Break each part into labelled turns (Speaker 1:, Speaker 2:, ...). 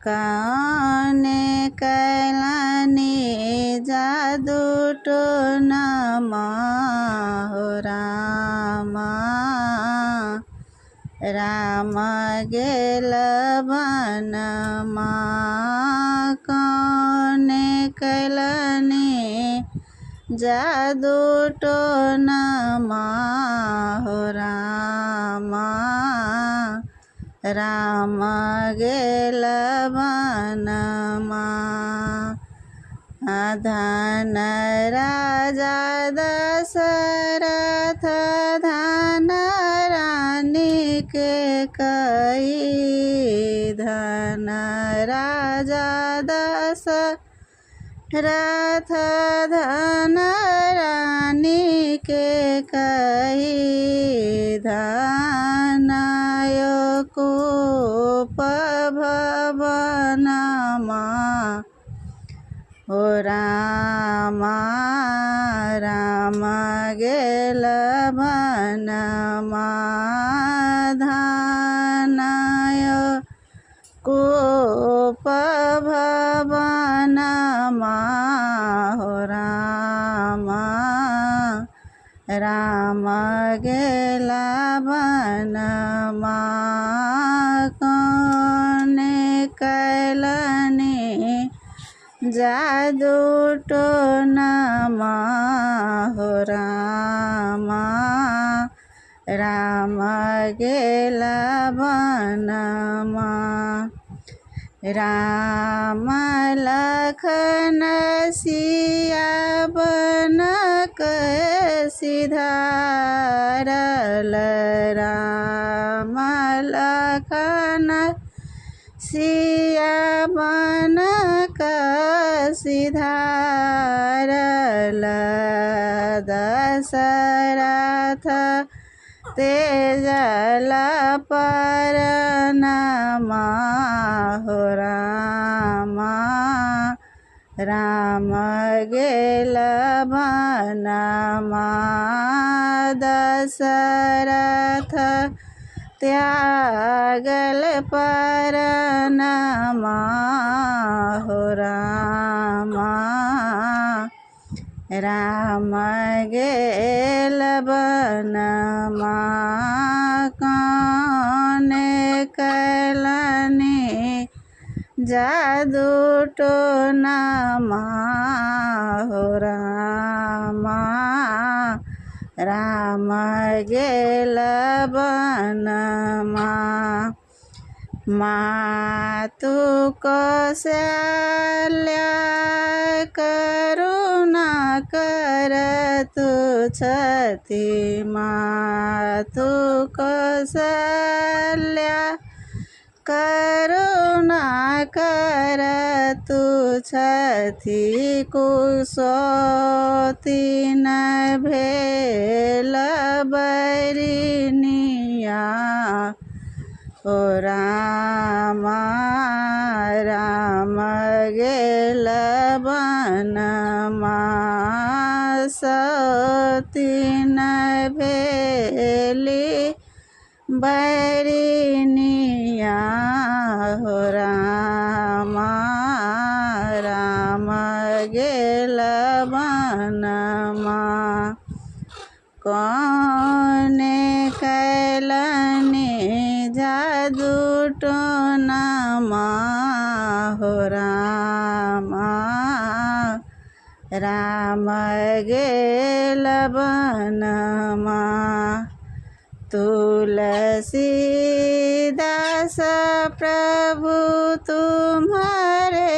Speaker 1: काने कैलानी जादू टोनामा हो रामा राम गेल वनमा काने कैलानी जादू टोनामा हो रामा राम गेल वनमा धन राजा दशरथ धन रानी के कई धन राजा दशरथ धन रानी के कई धनायो कूप भवनमा हो रामा राम गेल वनमा धनायो कूप भवनमा हो रामा राम गेल वनमा काने कैलानी जादू टोनामा हो रामा राम गेल वनमा राम लखन सिया बन सिधारल राम लखन सिया बन सिधारल दशरथ तेजल परनमा हो रामा राम गेल वनमा दशरथ त्यागल परनमा हो रामा राम गेल वनमा काने कैलानी जादू टोनामा हो रामा राम गेल वनमा मातु कौशल्या करुणा करतु छति मातु कौशल्या करुणा करतु छति कुशोती न भेल बरिनिया हो रामा राम गेल वनमा सती न भेली बरिनिया हो रामा राम गेल वनमा काने कैलानी जादू टोनामा हो रामा राम गेल वनमा तुलसीदास प्रभु तुम्हारे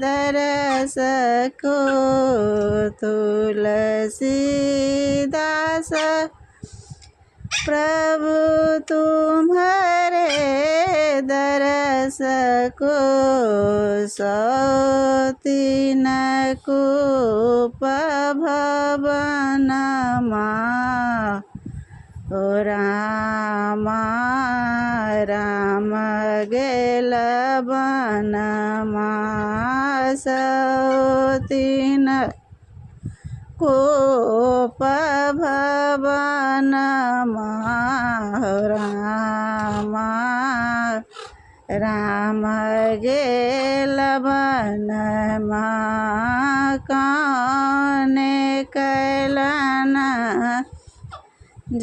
Speaker 1: दरस को तुलसीदास प्रभु तुम्हारे दरस को सौती न कूप भवनमा हो रामा राम गेल वनमा सौती न कूप भवनमा हो रामा राम गेल वनमा कौने कैलन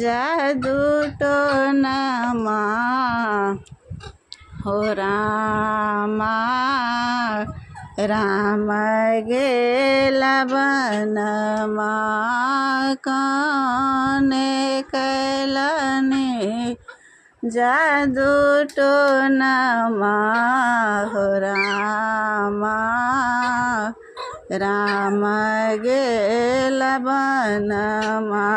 Speaker 1: जादू टोनमा हो रामा राम गेल वनमा कौने कैलने जादू टोनमा हो रामा राम गेल वनमा।